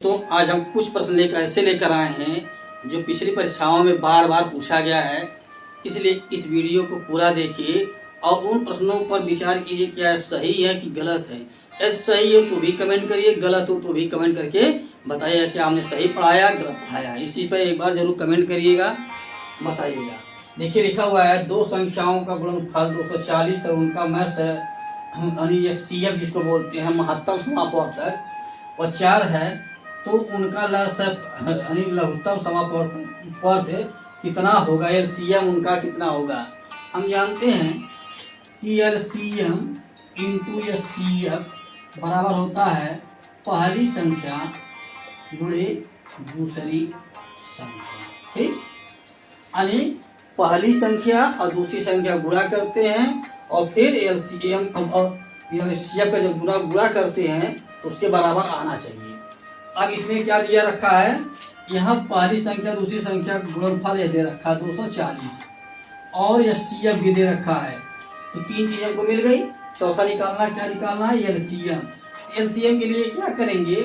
तो आज हम कुछ प्रश्न ऐसे लेकर आए हैं जो पिछली परीक्षाओं में बार बार पूछा गया है। इसलिए इस वीडियो को पूरा देखिए और उन प्रश्नों पर विचार कीजिए क्या सही है कि गलत है। यदि सही हो तो भी कमेंट करिए, गलत हो तो भी कमेंट करके बताइए कि आपने सही पढ़ाया गलत पढ़ाया। इस चीज़ पर एक बार जरूर कमेंट करिएगा, बताइएगा। देखिए लिखा हुआ है दो संख्याओं का गुणनफल 240 और उनका मैथ यानी ये CF जिसको बोलते हैं महत्तम समापवर्तक और 4 है, तो उनका लघुत्तम समापवर्तक कितना होगा। LCM उनका कितना होगा। हम जानते हैं कि LCM इंटू CF बराबर होता है पहली संख्या गुणे दूसरी संख्या। ठीक, यानी पहली संख्या और दूसरी संख्या गुणा करते हैं और फिर LCM और CF का जब गुणा करते हैं तो उसके बराबर आना चाहिए। अब इसमें क्या दिया रखा है, यहाँ पहली संख्या दूसरी संख्या गुणनफल ये दे रखा है 240 और यह CF भी दे रखा है, तो तीन चीजें को मिल गई। चौथा निकालना, क्या निकालना है, LCM। LCM के लिए क्या करेंगे,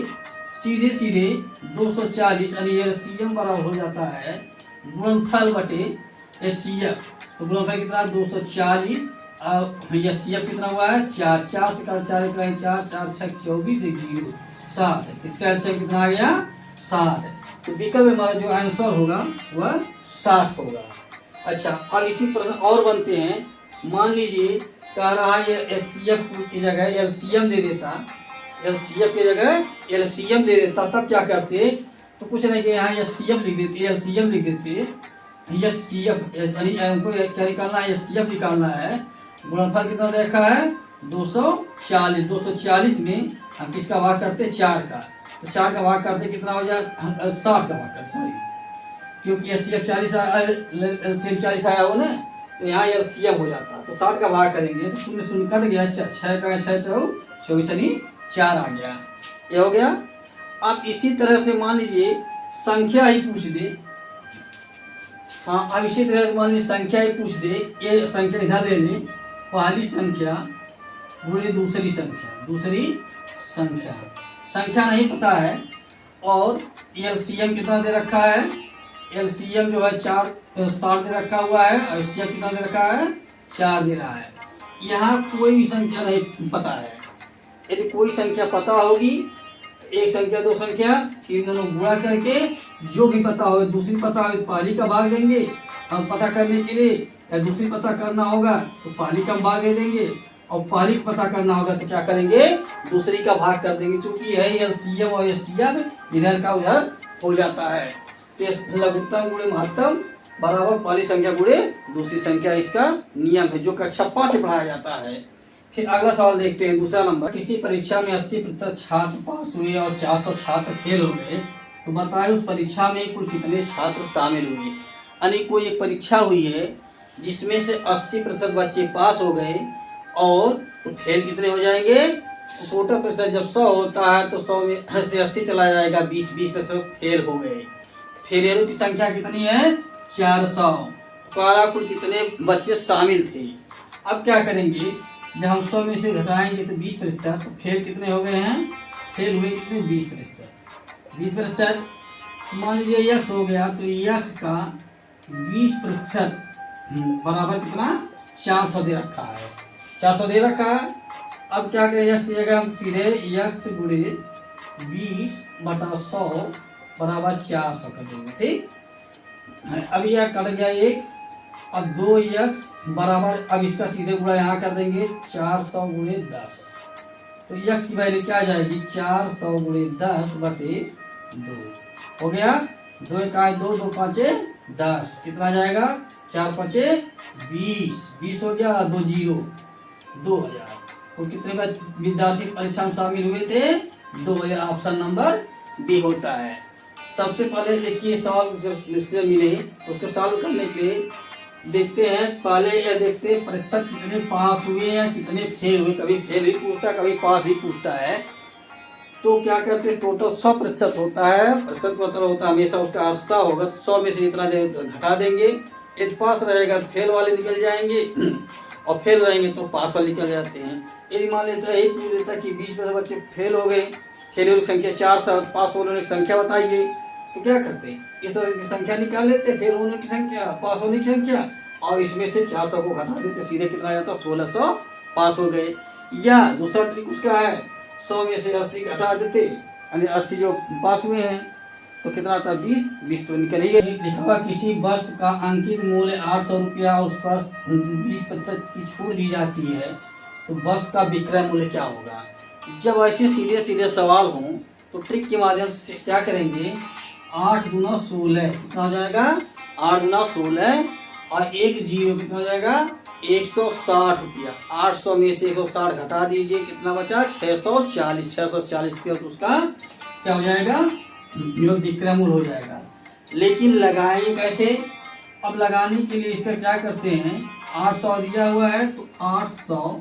सीधे सीधे 240 यानी LCM बराबर हो जाता है गुणनफल बटे CF। तो गुणनफल कितना 240 और CF कितना हुआ है 4, 4 से 4 4 4 6 24 7, इसका आंसर कितना आ गया 7। तो विकल्प हमारा जो आंसर होगा वह 7 होगा। अच्छा, अब इसी प्रश्न और बनते हैं। मान लीजिए कह रहा है ये CF की जगह LCM दे देता, LCF की जगह LCM दे देता, तब क्या करते, तो कुछ नहीं कि यहाँ CF लिख देते, LCM लिख देते। CF यानी हमको क्या निकालना है, CF निकालना है। गुणनफल कितना देखा है 240, 240 में हम किसका भाग करते 4 का, तो 4 का भाग करते कितना हो जाए 60 का भाग करते, सॉरी, क्योंकि CF 40 LCM 40 आया हो ना, तो यहाँ LCM हो जाता, तो 60 का भाग करेंगे तो शून्य शून्य कट गया, 6 का 6 24 यानी 4 आ गया, ये हो गया। अब इसी तरह से मान लीजिए संख्या ही पूछ दे, हाँ अब इसी तरह मान लीजिए संख्या ही पूछ दे, ये संख्या इधर ले लें, पहली संख्या गुणे दूसरी संख्या, संख्या नहीं पता है और LCM कितना दे रखा है, LCM जो है 4 60 दे रखा हुआ है और CF कितना दे रखा है 4 दे रहा है। यहाँ कोई भी संख्या नहीं पता है। यदि कोई संख्या पता होगी, एक संख्या दो संख्या इन दोनों गुणा करके जो भी पता हो, दूसरी पता हो तो पहली का भाग देंगे हम पता करने के लिए, या दूसरी पता करना होगा तो पहली का भाग दे देंगे और पहली पता करना होगा तो क्या करेंगे दूसरी का भाग कर देंगे। क्योंकि यही LCM और CF इधर का उधर हो जाता है। तो लघुत्तम गुणे महत्तम बराबर पहली संख्या गुणे दूसरी संख्या, इसका नियम है जो कक्षा 5 से पढ़ाया जाता है। फिर अगला सवाल देखते हैं, दूसरा नंबर। किसी परीक्षा में 80% छात्र पास हुए और 400 छात्र फेल हो गए, तो बताए उस परीक्षा में कुल कितने छात्र शामिल हुए। यानी कोई एक परीक्षा हुई है जिसमें से 80% बच्चे पास हो गए और तो फेल कितने हो जाएंगे, तो टोटल प्रतिशत जब 100 होता है तो 100 में से 80 चला जाएगा, 20% फेल हो गए। फेलियरों की संख्या कितनी है 400, तो कुल कितने बच्चे शामिल थे। अब क्या करेंगे, जब हम 100 में से घटाएंगे तो 20%, तो फेल कितने हो गए हैं, फेल हुए कितने 20%। मान लीजिए X हो गया, तो X का 20% बराबर कितना 400 दे रखा है, 400 दे रखा है। अब क्या करें, X की जगह हम सीधे X गुणे 20/100 बराबर 400 कर देंगे। ठीक, अब यह कट गया एक, अब 2x बराबर, अब इसका सीधे गुणा यहाँ कर देंगे 400 गुणे 10, तो x की वैल्यू क्या आ जाएगी 400 गुणे 10 बटे 2 हो गया। 2 का 2 2 5 10, कितना जाएगा 4 5 20 हो गया, 2 0 2000। और कितने विद्यार्थी परीक्षा में शामिल हुए थे 2000, ऑप्शन नंबर बी होता है। सबसे पहले देखिए सवाल जिससे मिले उसको सॉल्व करने के लिए देखते हैं, पहले यह देखते हैं प्रतिशत कितने पास हुए या कितने फेल हुए। कभी फेल भी पूछता है, कभी पास भी पूछता है। तो क्या करते हैं, टोटल 100% होता है, प्रतिशत मतलब होता है हमेशा उसका 100 होगा, 100 में से इतना घटा देंगे। यदि पास रहेगा तो फेल वाले निकल जाएंगे और फेल रहेंगे तो पास वाले निकल जाते हैं। यदि मान लेता है पूछ लेता कि 20% बच्चे फेल हो गए, खेले हुए संख्या 4 पास होने की संख्या बताइए। तो क्या करते हैं, इस तरह की संख्या निकाल लेते, फेल होने की संख्या, पास होने की संख्या, और इसमें से 400 को घटा देते, सीधे कितना आ जाता, 1600 पास हो गए। या दूसरा ट्रिक उसका है, 100 में से 80 घटा देते, यानी 80 जो पास हुए हैं तो कितना आता है, 20 तो निकल ही लिखा हुआ किसी वस्तु का अंकित मूल्य 800 रुपया, उस पर 20% की छूट दी जाती है, तो वस्तु का विक्रय मूल्य क्या होगा। जब ऐसे सीधे सीधे सवाल हों तो ट्रिक के माध्यम से क्या करेंगे, 8 गुना 16 कितना हो जाएगा, 8 गुना 16 और एक जीरो कितना हो जाएगा, 160 रुपया। 800 में से 160 घटा दीजिए, कितना बचा, 640। 640 रुपया तो उसका क्या हो जाएगा, जो विक्रय मूल्य हो जाएगा। लेकिन लगाएंगे कैसे, अब लगाने के लिए इसका क्या करते हैं, 800 दिया हुआ है तो 800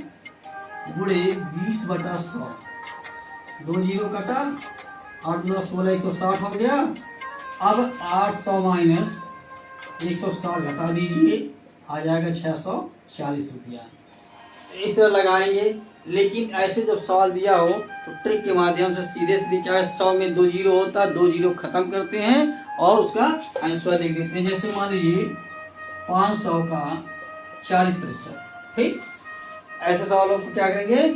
गुणे 20/100, 2 जीरो कटा, 8 9 16 160 हो गया। अब 800 माइनस 160 घटा दीजिए, आ जाएगा 640 रुपया। इस तरह लगाएंगे। लेकिन ऐसे जब सवाल दिया हो तो ट्रिक के माध्यम से सीधे सीधे क्या है, 100 में 2 जीरो होता है, 2 जीरो खत्म करते हैं और उसका आंसर लिख देते हैं। जैसे मान लीजिए 500 का 40%, ठीक। ऐसे सवालों को क्या करेंगे,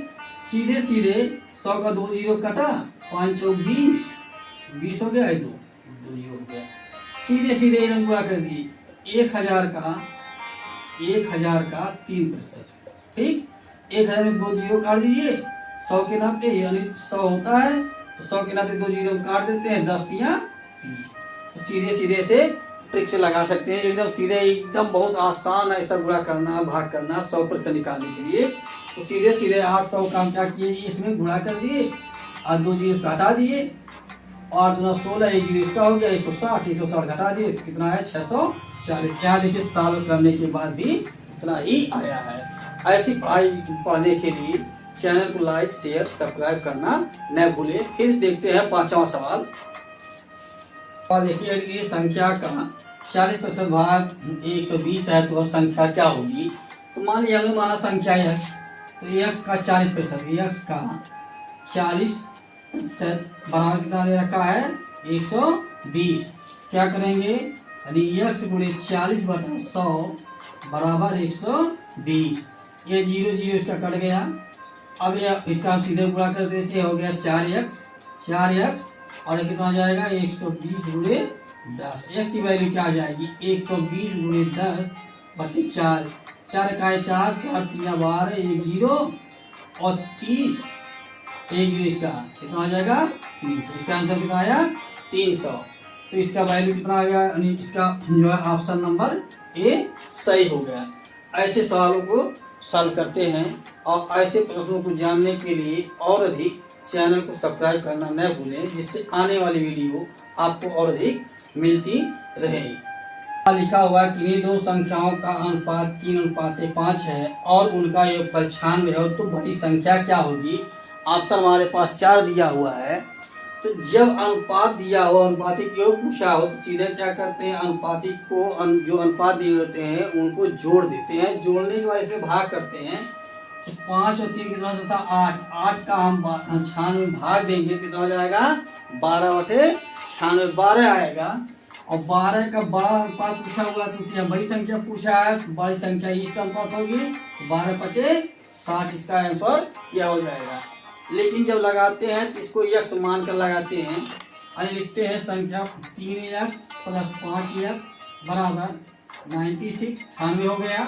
सीधे सीधे 100 का 2 जीरो कटा, 5 चौक 20, 20 हो गया, 2 जीरो हो गया, सीधे सीधे इन्हें गुणा कर दिए। 1000 का 3%, ठीक। 1000 में 2 जीरो काट दीजिए, 100 के नाते, यानी 100 होता है तो 100 के नाते 2 जीरो काट देते हैं, 10 या 30। तो सीधे सीधे से ट्रिक से लगा सकते हैं, एकदम सीधे, एकदम बहुत आसान है ऐसा गुणा करना, भाग करना 100% निकालने के लिए। तो सीधे सीधे 800 काम क्या किए, इसमें गुणा कर दिए और 2 जीरो हटा दिए, 8 गुना 16, 1 जीरो इसका हो गया 160, 160 घटा दिए, कितना है 640। क्या देखिए, सॉल्व करने के बाद भी इतना ही आया है। ऐसी पढ़ाई पढ़ने के लिए चैनल को लाइक शेयर सब्सक्राइब करना न भूलें। फिर देखते हैं 5वां सवाल। देखिए, ये संख्या का 40% भाग 120 है तो संख्या क्या होगी। तो मान लिया हमने माना संख्या x, तो x का 40%, x का 40% बराबर कितना दे रखा है, 120। क्या करेंगे, यानी x गुणे 40/100 बराबर 120। ये जीरो जीरो इसका कट गया। अब ये इसका हम सीधे गुणा कर देते, हो गया 4x और कितना आ जाएगा, 120 गुणे 10। x की वैल्यू क्या आ जाएगी, 120 गुणे 10/4, 4 का है 4, 4 3 12, 1 जीरो और 30, 1 जीरो इसका कितना आ जाएगा, 300। इसका आंसर कितना आया, 300। तो इसका वैल्यू कितना आ गया, यानी इसका जो है ऑप्शन नंबर ए सही हो गया। ऐसे सवालों को सॉल्व करते हैं और ऐसे प्रश्नों को जानने के लिए और अधिक चैनल को सब्सक्राइब करना न भूलें, जिससे आने वाली वीडियो आपको और अधिक मिलती रहे। लिखा हुआ कि ये दो संख्याओं का अनुपात 3:5 है और उनका योगफल 96 है, तो बड़ी संख्या क्या होगी। ऑप्शन हमारे पास 4 दिया हुआ है। तो जब अनुपात दिया हो, अनुपातिक योग पूछा हो, तो सीधे क्या करते हैं, अनुपातिक को जो अनुपात दिए होते हैं उनको जोड़ देते हैं। जोड़ने के बाद इसमें भाग करते हैं। तो 5 और 3 कितना होता है, 8। 8 का हम 96 में भाग देंगे, कितना हो जाएगा, 12/96, 12 आएगा। और 12 का बड़ा अनुपात पूछा हुआ, तो क्या बड़ी संख्या पूछा है, तो बड़ी संख्या इसका अनुपात होगी, 12×5 = 60, इसका आंसर क्या हो जाएगा। लेकिन जब लगाते हैं तो इसको x मान कर लगाते हैं, और लिखते हैं संख्या 3x + 5x बराबर 96, 96 हो गया।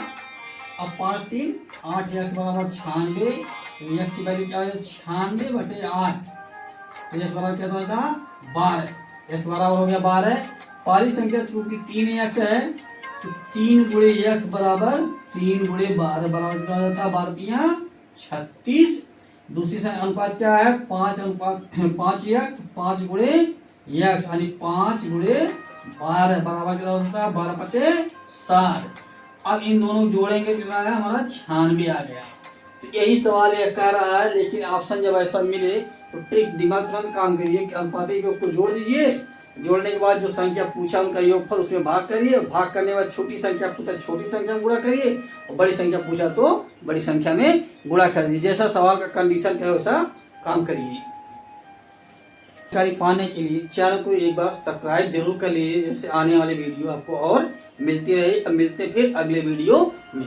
अब 5 3 8x बराबर 96, तो x की वैल्यू क्या हो जाएगी, 96/8, तो x बराबर क्या होगा, 12, x बराबर हो गया 12। पहली संख्या चूंकि 3x है तो 3 गुणे x बराबर 3 गुणे 12 बराबर कितना हो जाता है, 12 × 36। दूसरी अनुपात क्या है, 5x, 5 गुणे x, यानी 5 गुणे 12 बराबर कितना होता है, 12×5 = 60। अब इन दोनों को जोड़ेंगे, कितना आया हमारा, 96 आ गया। तो यही सवाल ये कह रहा है। लेकिन ऑप्शन जब ऐसा मिले तो ट्रिक दिमाग तुरंत काम करिए कि अनुपातिक योग को जोड़ दीजिए। जोड़ने के बाद जो संख्या पूछा उनका योगफल उसमें भाग करिए। भाग करने के बाद छोटी संख्या पूछा, छोटी संख्या में गुणा करिए, और बड़ी संख्या पूछा तो बड़ी संख्या में गुणा कर दीजिए। जैसा सवाल का कंडीशन है वैसा काम करिए। जानकारी पाने के लिए चैनल को एक बार सब्सक्राइब जरूर कर लीजिए, जैसे आने वाले वीडियो आपको और मिलती रहे। अब मिलते फिर अगले वीडियो में।